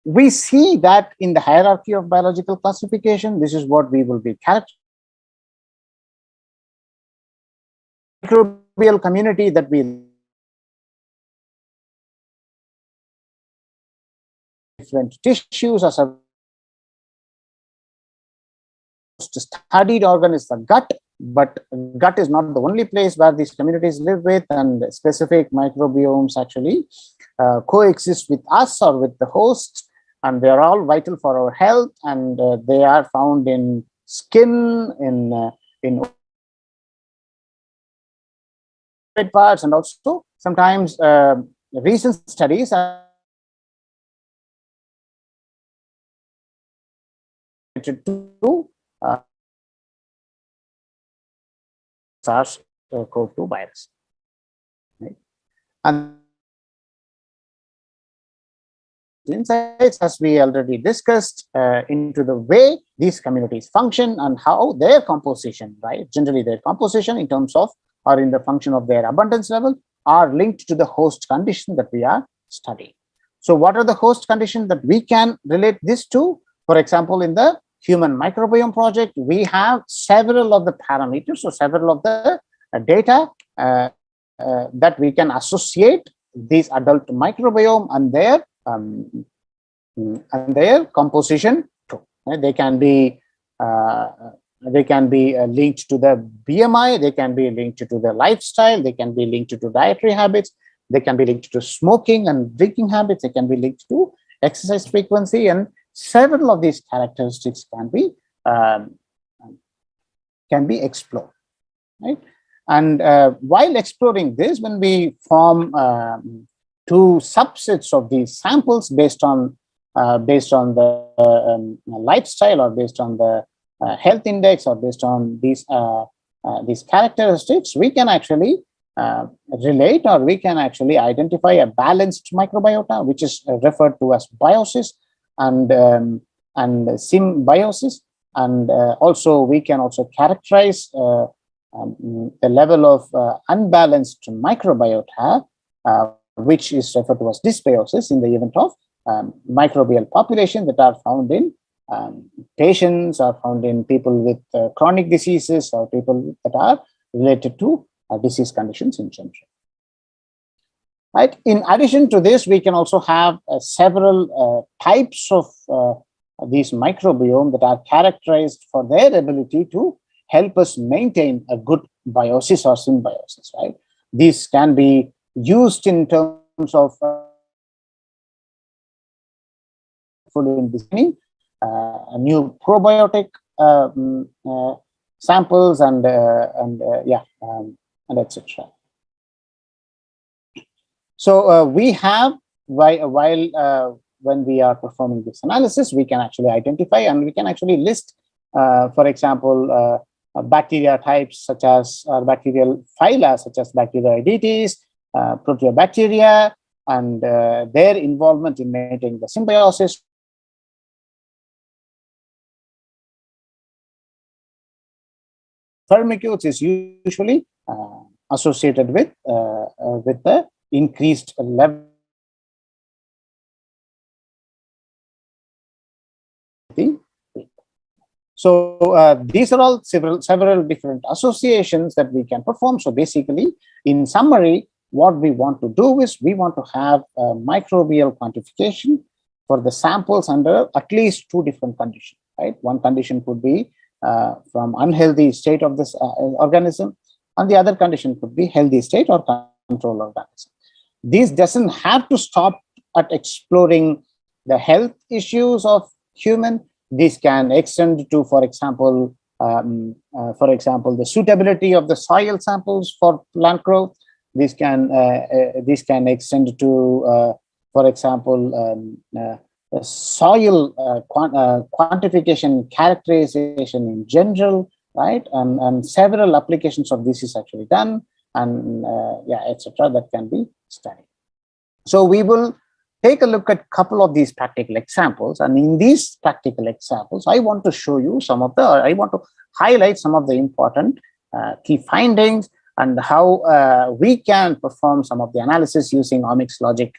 we see that in the hierarchy of biological classification, this is what we will be characterizing. Microbial community that we different tissues are studied organ is the gut, but gut is not the only place where these communities live with, and specific microbiomes actually coexist with us or with the host, and they are all vital for our health, and they are found in skin, in parts, and also sometimes recent studies are to SARS-CoV-2 virus, right? And insights, as we already discussed, into the way these communities function and how their composition, right? Generally, their composition in terms of or in the function of their abundance level are linked to the host condition that we are studying. So, what are the host conditions that we can relate this to? For example, in the Human Microbiome Project, we have several of the parameters, so several of the data that we can associate these adult microbiome and their composition too. They can be linked to the BMI, they can be linked to the lifestyle, they can be linked to dietary habits, they can be linked to smoking and drinking habits, they can be linked to exercise frequency, and several of these characteristics can be explored, right? And while exploring this, when we form two subsets of these samples based on the lifestyle, or based on the health index, or based on these characteristics, we can actually relate, or we can actually identify a balanced microbiota, which is referred to as biosis and symbiosis, and also we can also characterize the level of unbalanced microbiota, which is referred to as dysbiosis in the event of microbial population that are found in patients, are found in people with chronic diseases, or people that are related to disease conditions in general. Right. In addition to this, we can also have several types of these microbiome that are characterized for their ability to help us maintain a good biosis or symbiosis. Right. These can be used in terms of in designing new probiotic samples and etc. So we have, while when we are performing this analysis, we can actually identify and we can actually list, for example, bacteria types such as bacterial phyla such as Bacteroidetes, Proteobacteria, and their involvement in maintaining the symbiosis. Firmicutes is usually associated with the increased level. So these are all several different associations that we can perform. So basically, in summary, what we want to do is we want to have a microbial quantification for the samples under at least two different conditions. Right, one condition could be from unhealthy state of this organism, and the other condition could be healthy state or control organism. This doesn't have to stop at exploring the health issues of human. This can extend to, for example, the suitability of the soil samples for plant growth. This can extend to, for example, soil quantification, characterization in general, right? And several applications of this is actually done, and etc. that can be studied. So we will take a look at a couple of these practical examples, and in these practical examples, I want to show you I want to highlight some of the important key findings and how we can perform some of the analysis using OmicsLogic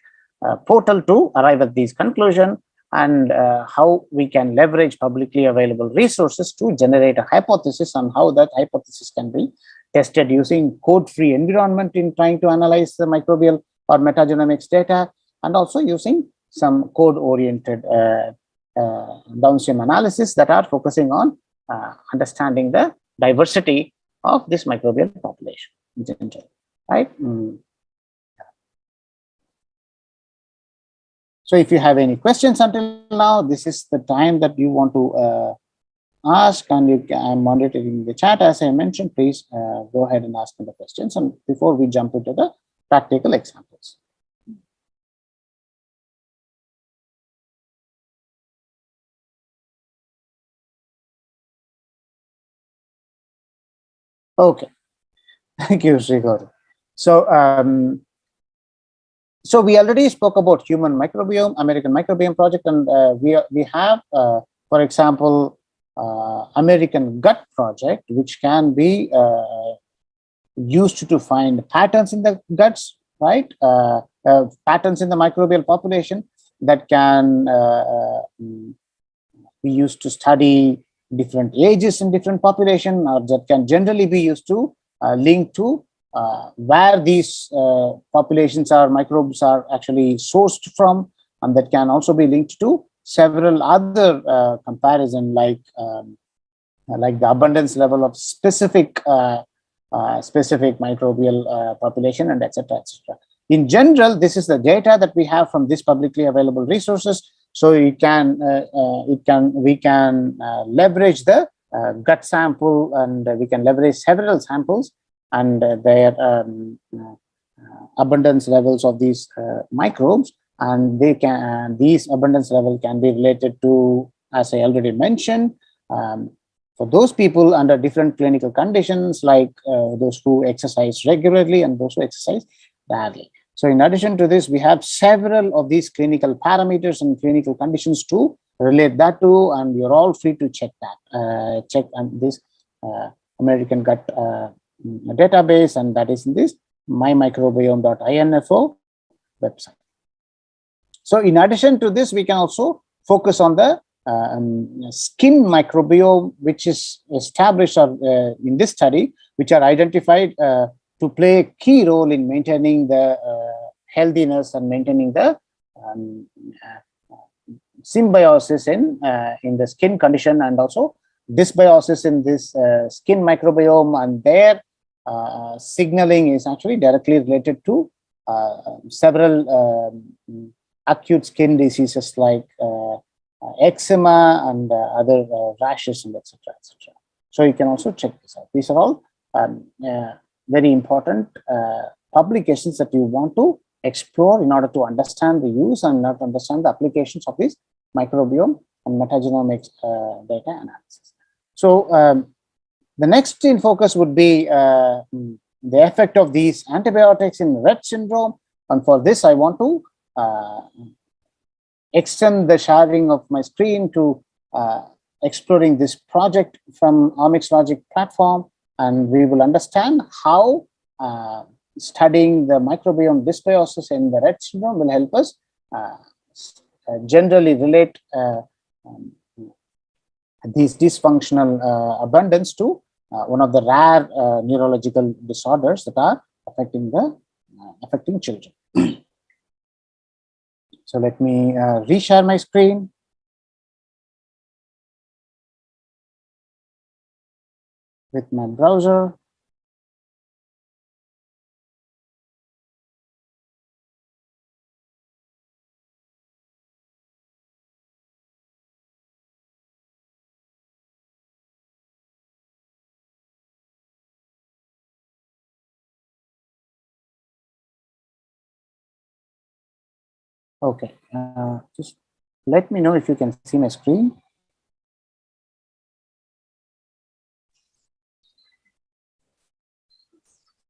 portal to arrive at these conclusions, and how we can leverage publicly available resources to generate a hypothesis, on how that hypothesis can be tested using code-free environment in trying to analyze the microbial or metagenomics data, and also using some code-oriented downstream analysis that are focusing on understanding the diversity of this microbial population in general, right? So if you have any questions until now, this is the time that you want to ask, and I'm monitoring the chat as I mentioned. Please go ahead and ask me the questions, and before we jump into the practical examples. Okay, thank you, Srigori. So we already spoke about human microbiome, American Microbiome Project, and we have, for example, American Gut Project, which can be used to find patterns in the guts, right? Patterns in the microbial population that can be used to study different ages in different population, or that can generally be used to link to where these populations or microbes are actually sourced from, and that can also be linked to several other comparison, like the abundance level of specific microbial population, and etc. etc. In general, this is the data that we have from these publicly available resources. So we can leverage the gut sample, and we can leverage several samples and their abundance levels of these microbes, and these abundance level can be related to, as I already mentioned, for those people under different clinical conditions, like those who exercise regularly and those who exercise rarely. So in addition to this, we have several of these clinical parameters and clinical conditions to relate that to, and you're all free to check that. Check on this American Gut database, and that is in this mymicrobiome.info website. So in addition to this, we can also focus on the skin microbiome, which is established in this study, which are identified to play a key role in maintaining the healthiness and maintaining the symbiosis in the skin condition, and also dysbiosis in this skin microbiome, and their signaling is actually directly related to several acute skin diseases like eczema and other rashes, and etc. etc. So you can also check this out. These are all very important publications that you want to explore in order to understand the use and not understand the applications of this microbiome and metagenomics data analysis. So the next in focus would be the effect of these antibiotics in Rett syndrome, and for this I want to extend the sharing of my screen to exploring this project from OmicsLogic platform, and we will understand how studying the microbiome dysbiosis in the Rett syndrome will help us generally relate these dysfunctional abundance to one of the rare neurological disorders that are affecting children. So let me reshare my screen. With my browser. Okay, just let me know if you can see my screen.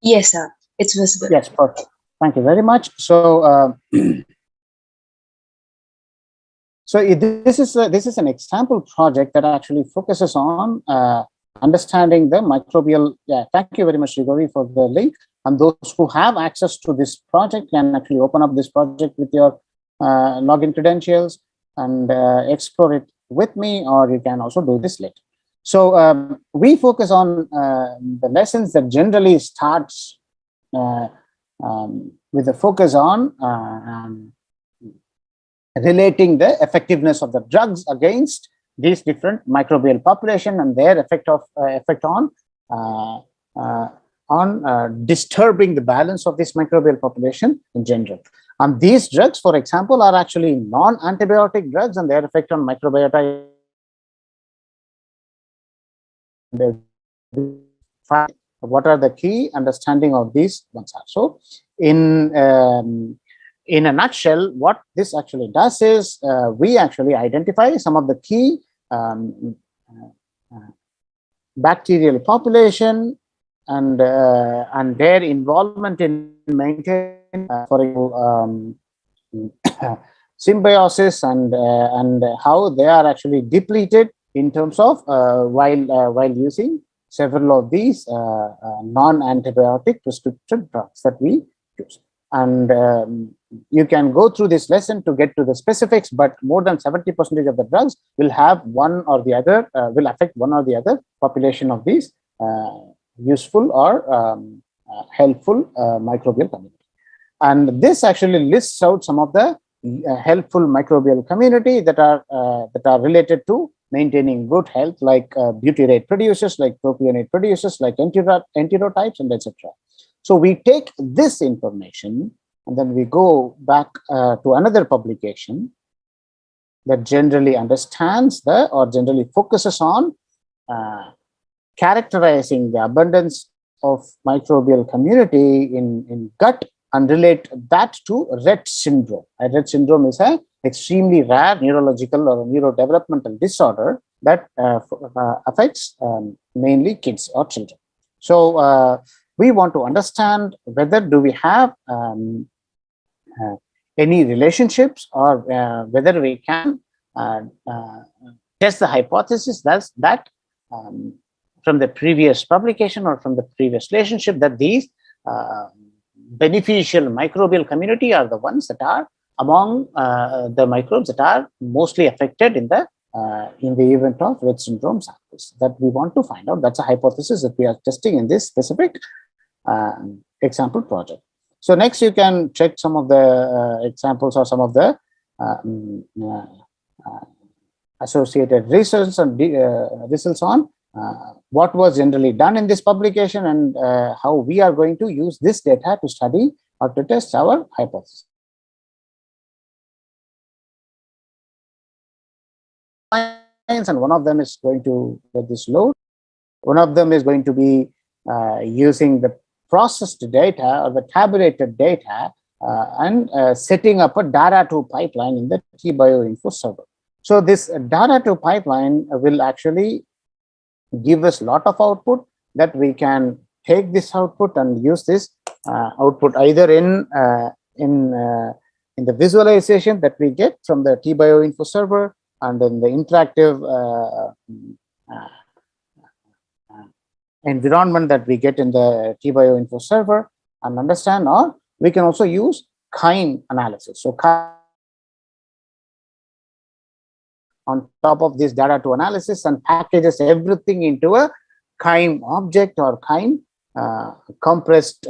Yes, sir. It's visible. Yes, perfect. Thank you very much. So, this is an example project that actually focuses on understanding the microbial. Yeah, thank you very much, Rigori, for the link. And those who have access to this project can actually open up this project with your login credentials and explore it with me, or you can also do this later. So we focus on the lessons that generally starts with a focus on relating the effectiveness of the drugs against these different microbial population and their effect on disturbing the balance of this microbial population in general. And these drugs, for example, are actually non-antibiotic drugs, and their effect on microbiota. What are the key understanding of these ones are. So in a nutshell, what this actually does is we actually identify some of the key bacterial population and their involvement in maintaining, for example, symbiosis and how they are actually depleted in terms of while using several of these non-antibiotic prescription drugs that we use. And you can go through this lesson to get to the specifics, but more than 70% of the drugs will have one or the other, will affect one or the other population of these useful or helpful microbial community. And this actually lists out some of the helpful microbial community that are related to maintaining good health, like butyrate producers, like propionate producers, like enterotypes, and etc. So we take this information and then we go back to another publication that generally understands or generally focuses on characterizing the abundance of microbial community in gut and relate that to Rett syndrome. Rett syndrome is an extremely rare neurological or neurodevelopmental disorder that affects mainly kids or children. So we want to understand whether do we have any relationships, or whether we can test the hypothesis that from the previous publication or from the previous relationship that these beneficial microbial community are the ones that are among the microbes that are mostly affected in the event of Rett syndrome samples. That we want to find out. That's a hypothesis that we are testing in this specific example project. So next, you can check some of the examples or some of the associated results and results on what was generally done in this publication and how we are going to use this data to study or to test our hypothesis. And one of them is going to get this load. One of them is going to be using the processed data or the tabulated data and setting up a data-to pipeline in the tBioInfo server. So this data-to pipeline will actually give us a lot of output that we can take this output and use this output either in the visualization that we get from the tBioInfo server and in the interactive environment that we get in the tBioInfo server and understand, or we can also use KINE analysis. So on top of this data to analysis and packages everything into a KINE object or KINE compressed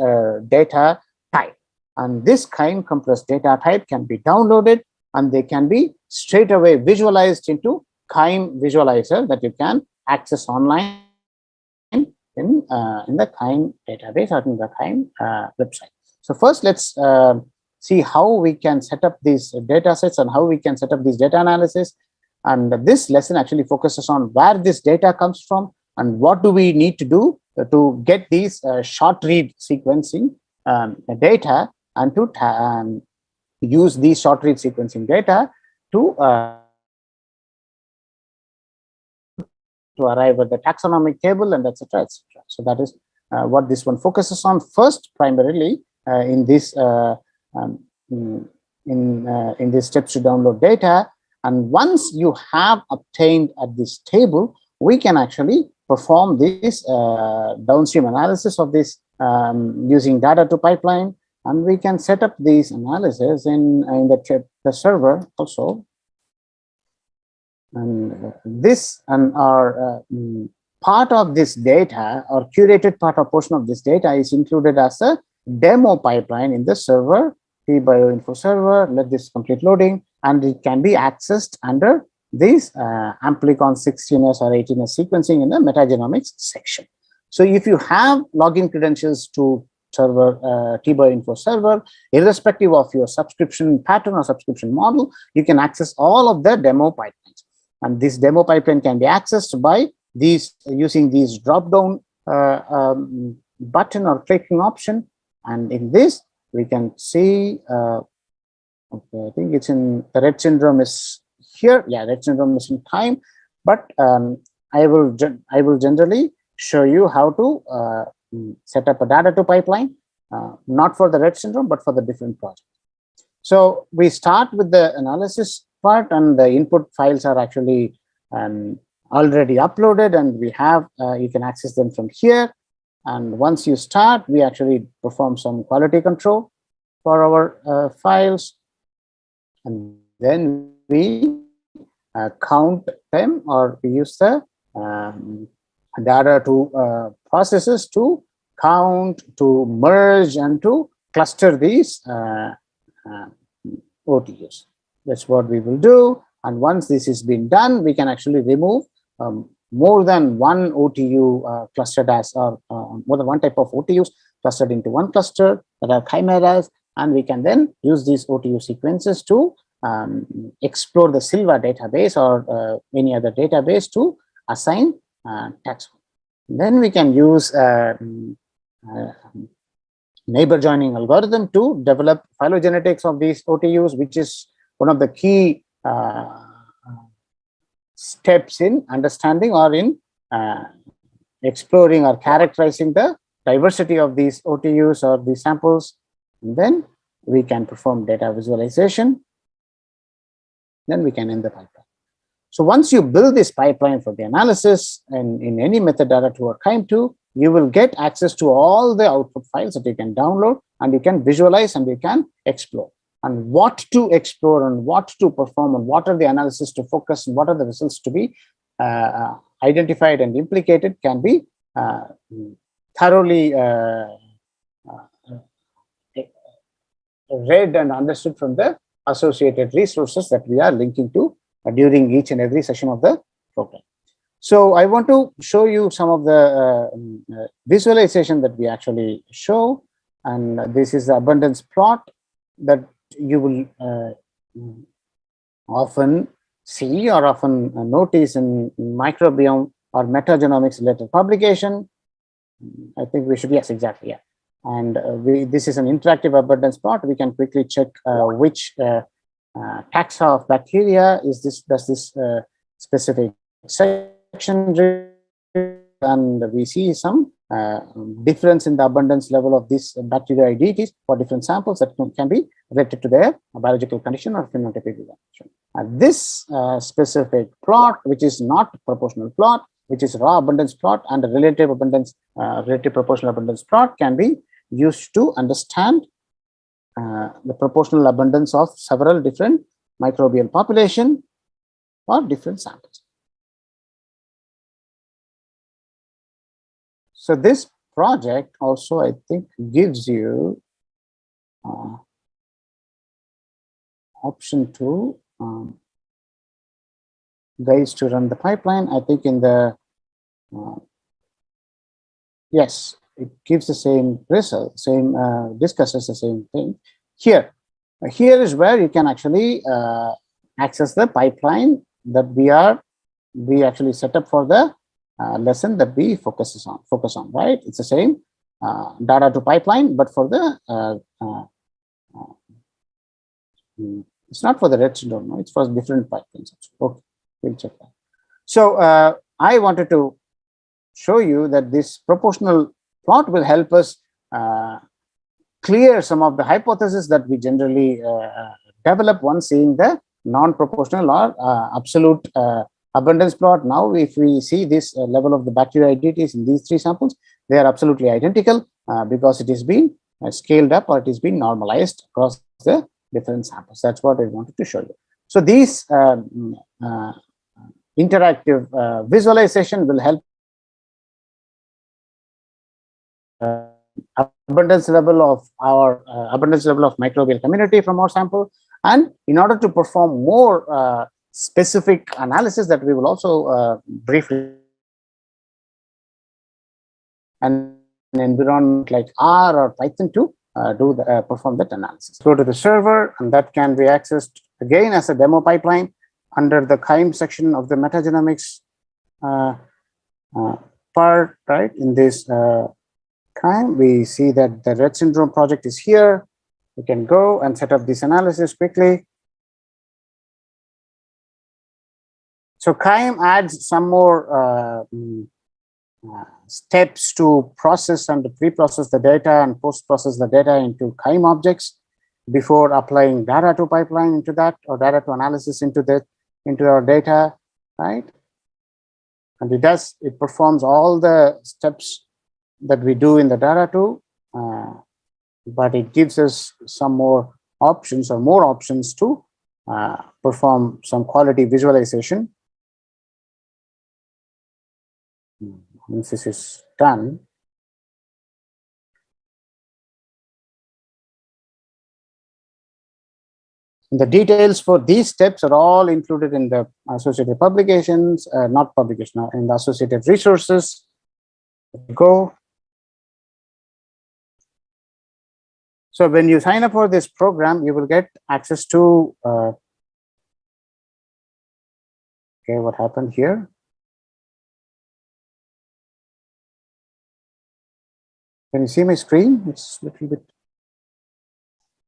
data type. And this KINE compressed data type can be downloaded and they can be straight away visualized into KINE visualizer that you can access online in the KINE database or in the KINE website. So first, let's see how we can set up these data sets and how we can set up these data analysis. And this lesson actually focuses on where this data comes from and what do we need to do to get these short read sequencing data and to use these short read sequencing data to arrive at the taxonomic table and etc. etc. So that is what this one focuses on first, primarily in this steps to download data. And once you have obtained at this table, we can actually perform this downstream analysis of this using data to pipeline, and we can set up these analysis in the server also. And this and our part of this data, or curated part or portion of this data, is included as a demo pipeline in the server, bioinfo server. Let this complete loading, and it can be accessed under this amplicon 16s or 18s sequencing in the metagenomics section. So if you have login credentials to server, bioinfo server, irrespective of your subscription pattern or subscription model, you can access all of the demo pipelines. And this demo pipeline can be accessed by these using these drop-down button or clicking option. And in this, we can see, okay, I think it's in the Rett syndrome is here. Yeah, Rett syndrome is in time, but I will generally show you how to set up a data to pipeline, not for the Rett syndrome, but for the different project. So we start with the analysis part, and the input files are actually already uploaded, and we have you can access them from here. And once you start, we actually perform some quality control for our files, and then we count them, or we use the data to processes to count, to merge, and to cluster these OTUs. That's what we will do. And once this has been done, we can actually remove more than one OTU clustered as, or more than one type of OTUs clustered into one cluster that are chimeras. And we can then use these OTU sequences to explore the Silva database or any other database to assign taxon. Then we can use neighbor joining algorithm to develop phylogenetics of these OTUs, which is one of the key steps in understanding or in exploring or characterizing the diversity of these OTUs or these samples. And then we can perform data visualization. Then we can end the pipeline. So once you build this pipeline for the analysis and in any metadata tool or KIME2, you will get access to all the output files that you can download, and you can visualize and you can explore. And what to explore and what to perform and what are the analysis to focus and what are the results to be identified and implicated can be thoroughly read and understood from the associated resources that we are linking to during each and every session of the program. So I want to show you some of the visualization that we actually show. And this is the abundance plot that you will often see or often notice in microbiome or metagenomics related publication. I think we should, yes, exactly, yeah. And this is an interactive abundance plot. We can quickly check which taxa of bacteria is this, does this specific section, and we see some difference in the abundance level of these bacteria IDs for different samples that can be related to their biological condition or phenotypic condition. And this specific plot, which is not proportional plot, which is raw abundance plot, and a relative abundance, relative proportional abundance plot can be used to understand the proportional abundance of several different microbial population or different samples. So this project also, I think, gives you option to guys to run the pipeline. I think in the yes, it gives the same result, same discusses the same thing. Here is where you can actually access the pipeline that we actually set up for the lesson that we focus on, right? It's the same data to pipeline, but for the it's not for the Rett syndrome, no, it's for different pipelines. Okay, we'll check that. So I wanted to show you that this proportional plot will help us clear some of the hypotheses that we generally develop once seeing the non-proportional or absolute abundance plot. Now, if we see this level of the bacteria IDs in these three samples, they are absolutely identical. because it has been scaled up, or it has been normalized across the different samples. That's what I wanted to show you. So these interactive visualization will help abundance level of our abundance level of microbial community from our sample. And in order to perform more specific analysis that we will also briefly, and an environment like R or Python to perform that analysis. Go to the server, and that can be accessed again as a demo pipeline under the KIME section of the metagenomics part, right? In this KIME, we see that the Rett syndrome project is here. We can go and set up this analysis quickly. So KIME adds some more steps to process and pre-process the data and post-process the data into KIME objects before applying data to pipeline into that, or data to analysis into our data, right? And it performs all the steps that we do in the data to, but it gives us some more options, or more options to perform some quality visualization. Once this is done, the details for these steps are all included in the associated publications, not publication, in the associated resources. Go. So when you sign up for this program, you will get access to, okay, what happened here? Can you see my screen? It's a little bit.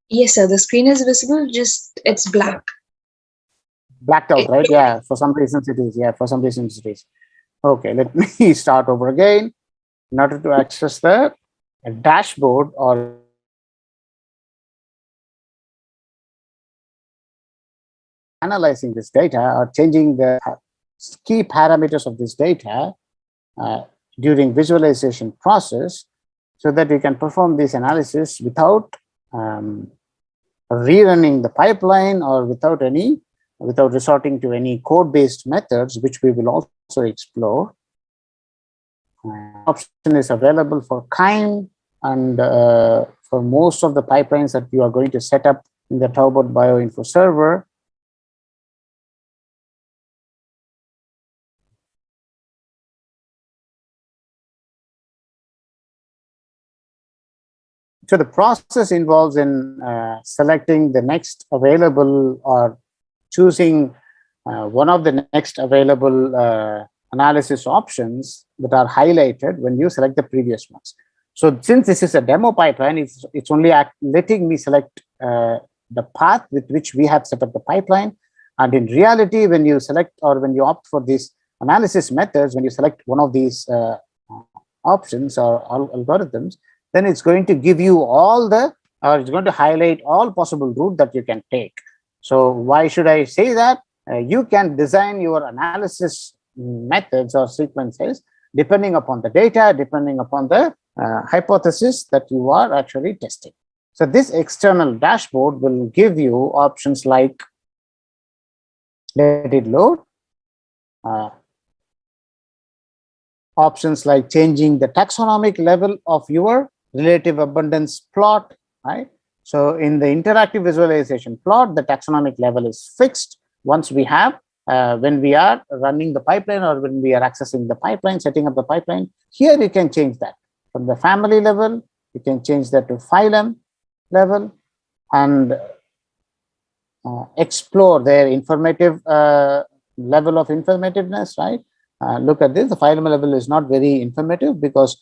Yes, sir. The screen is visible, just it's black. Blacked out, right? Yeah, for some reasons it is. Yeah, for some reasons it is. Okay, let me start over again. In order to access the dashboard or analyzing this data, or changing the key parameters of this data during visualization process, so that we can perform this analysis without rerunning the pipeline, or without resorting to any code-based methods, which we will also explore. Option is available for KIME and for most of the pipelines that you are going to set up in the Taubot Bioinfo server. So the process involves in selecting the next available, or choosing one of the next available analysis options that are highlighted when you select the previous ones. So since this is a demo pipeline, it's only letting me select the path with which we have set up the pipeline. And in reality, when you select, or when you opt for these analysis methods, when you select one of these options or algorithms, then it's going to give you it's going to highlight all possible route that you can take. So why should I say that? You can design your analysis methods or sequences depending upon the data, depending upon the hypothesis that you are actually testing. So this external dashboard will give you options like, let it load, options like changing the taxonomic level of your relative abundance plot, right? So in the interactive visualization plot, the taxonomic level is fixed once we have, when we are running the pipeline, or when we are accessing the pipeline, setting up the pipeline. Here you can change that from the family level, you can change that to phylum level, and explore their informative level of informativeness, right? Look at this, the phylum level is not very informative, because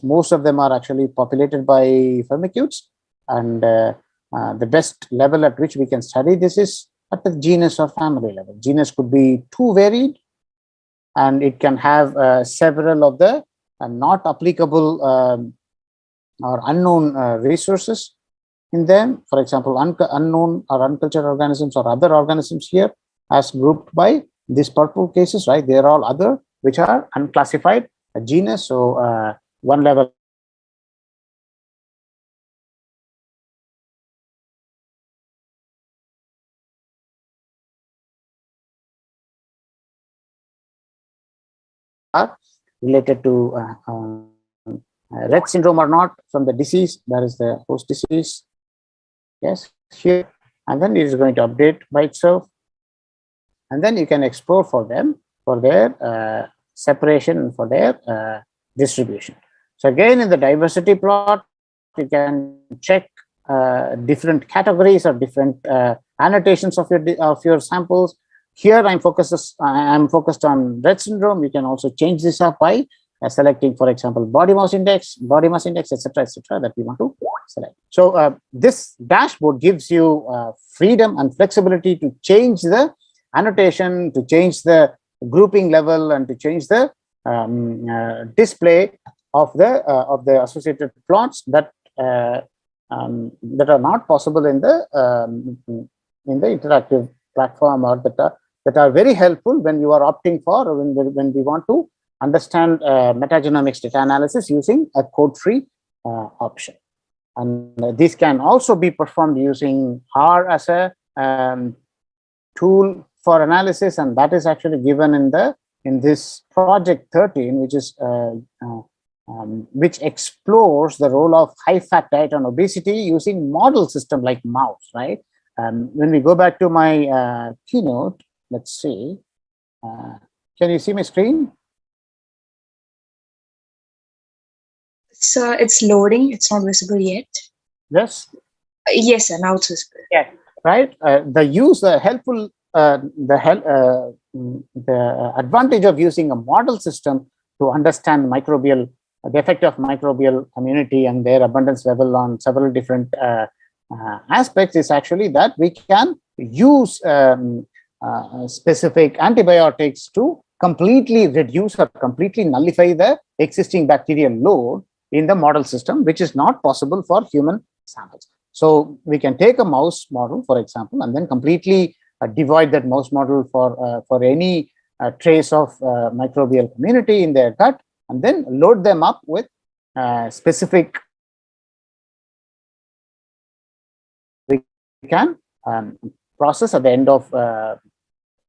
most of them are actually populated by firmicutes, and the best level at which we can study this is at the genus or family level. Genus could be too varied, and it can have several of the not applicable or unknown resources in them. For example, unknown or uncultured organisms, or other organisms here as grouped by these purple cases, right? They're all other, which are unclassified genus. So one level related to Rett syndrome or not from the disease. That is the host disease. Yes, here, and then it is going to update by itself, and then you can explore for them for their separation and for their distribution. So again, in the diversity plot, you can check different categories or different annotations of your samples. Here, I'm focused on Rett syndrome. You can also change this up by selecting, for example, body mass index, etc., that we want to select. So this dashboard gives you freedom and flexibility to change the annotation, to change the grouping level, and to change the display of the associated plots that are not possible in the interactive platform, or that are very helpful when you are opting for, or when we want to understand metagenomics data analysis using a code-free option. And this can also be performed using R as a tool for analysis, and that is actually given in this project 13, which explores the role of high fat diet on obesity using model system like mouse, right? When we go back to my keynote, let's see. Can you see my screen? So it's loading. It's not visible yet. Yes. Yes, sir. Now it's visible. Yeah. Right. The advantage of using a model system to understand the effect of microbial community and their abundance level on several different aspects is actually that we can use specific antibiotics to completely reduce or completely nullify the existing bacterial load in the model system, which is not possible for human samples. So we can take a mouse model, for example, and then completely divide that mouse model for any trace of microbial community in their gut, and then load them up with specific. We can process at the end of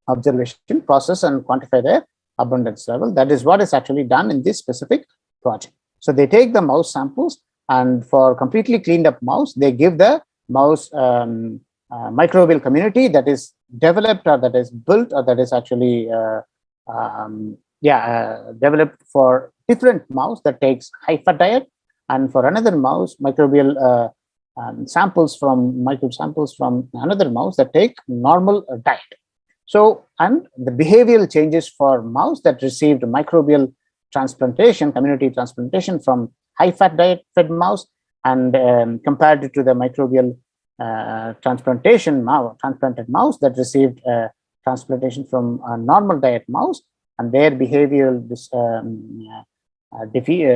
observation, process and quantify their abundance level. That is what is actually done in this specific project. So they take the mouse samples, and for completely cleaned up mouse, they give the mouse microbial community that is developed, or that is built, or that is actually developed for different mouse that takes high fat diet, and for another mouse, microbial samples from another mouse that take normal diet. So, and the behavioral changes for mouse that received microbial transplantation, community transplantation from high fat diet fed mouse, and compared to the microbial transplanted mouse that received transplantation from a normal diet mouse, and their behavioral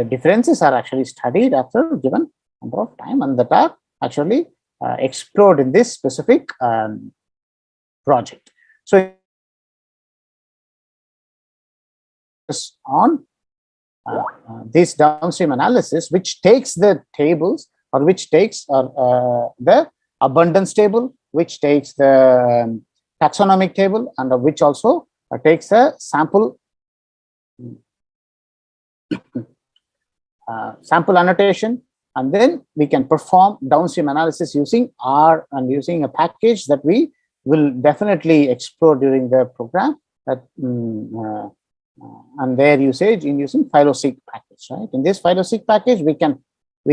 differences are actually studied after a given number of time, and that are actually explored in this specific project. So on this downstream analysis, which takes the tables, or which takes the abundance table, which takes the taxonomic table, and which also takes a sample annotation, and then we can perform downstream analysis using R and using a package that we will definitely explore during the program, that and their usage in using phyloseq package, right? In this phyloseq package, we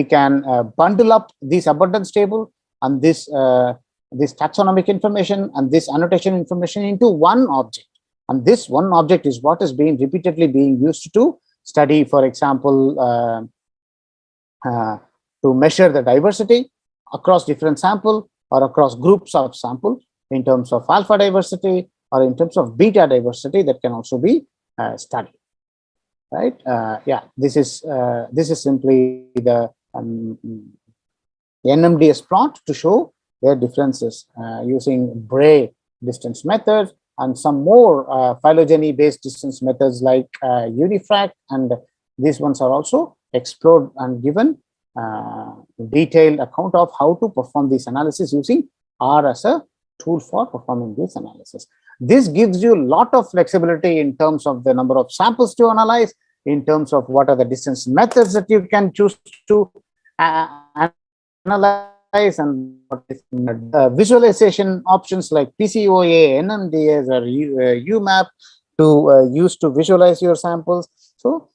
can bundle up this abundance table and this taxonomic information and this annotation information into one object, and this one object is what is repeatedly being used to study, for example, to measure the diversity across different sample or across groups of sample in terms of alpha diversity or in terms of beta diversity that can also be studied, right? This is simply the NMDS plot to show their differences using Bray distance method and some more phylogeny based distance methods like Unifrac, and these ones are also explored and given detailed account of how to perform this analysis using R as a tool for performing this analysis. This gives you a lot of flexibility in terms of the number of samples to analyze, in terms of what are the distance methods that you can choose to analyze, and what is visualization options like PCOA, NMDS, or UMAP to use to visualize your samples. So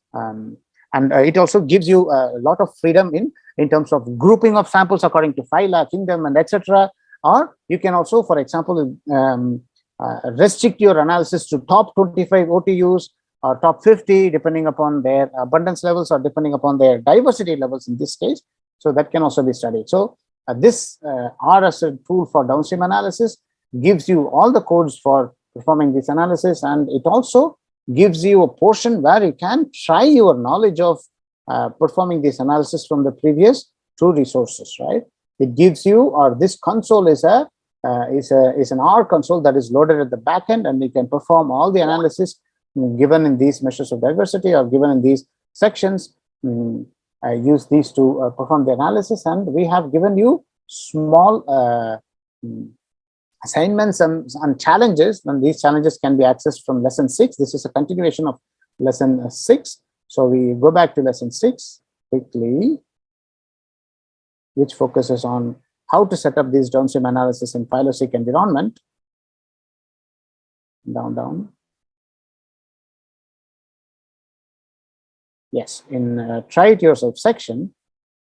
it also gives you a lot of freedom in terms of grouping of samples according to phyla, kingdom, and etc. Or you can also, for example, restrict your analysis to top 25 OTUs or top 50, depending upon their abundance levels or depending upon their diversity levels in this case. So that can also be studied. So this R as a tool for downstream analysis gives you all the codes for performing this analysis, and it also gives you a portion where you can try your knowledge of performing this analysis from the previous two resources, right? It gives you, or this console is an R console that is loaded at the back end, and you can perform all the analysis given in these measures of diversity or given in these sections. Use these to perform the analysis, and we have given you small assignments and challenges, and these challenges can be accessed from lesson 6. This is a continuation of lesson 6. So we go back to lesson 6 quickly, which focuses on how to set up these downstream analysis in phyloseq environment. Down. Yes, in try it yourself section.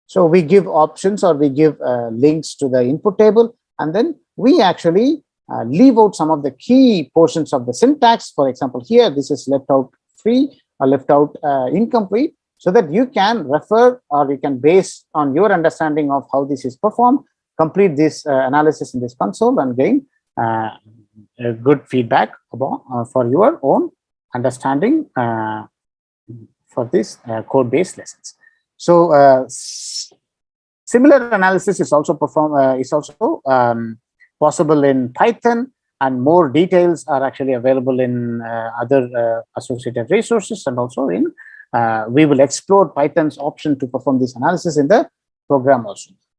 So we give options, or we give links to the input table, and then we actually leave out some of the key portions of the syntax. For example, here this is left out free or left out incomplete, so that you can refer, or you can, base on your understanding of how this is performed, complete this analysis in this console and gain a good feedback about for your own understanding for this code-based lessons. So similar analysis is also possible in Python, and more details are actually available in other associated resources, and also in we will explore Python's option to perform this analysis in the program also.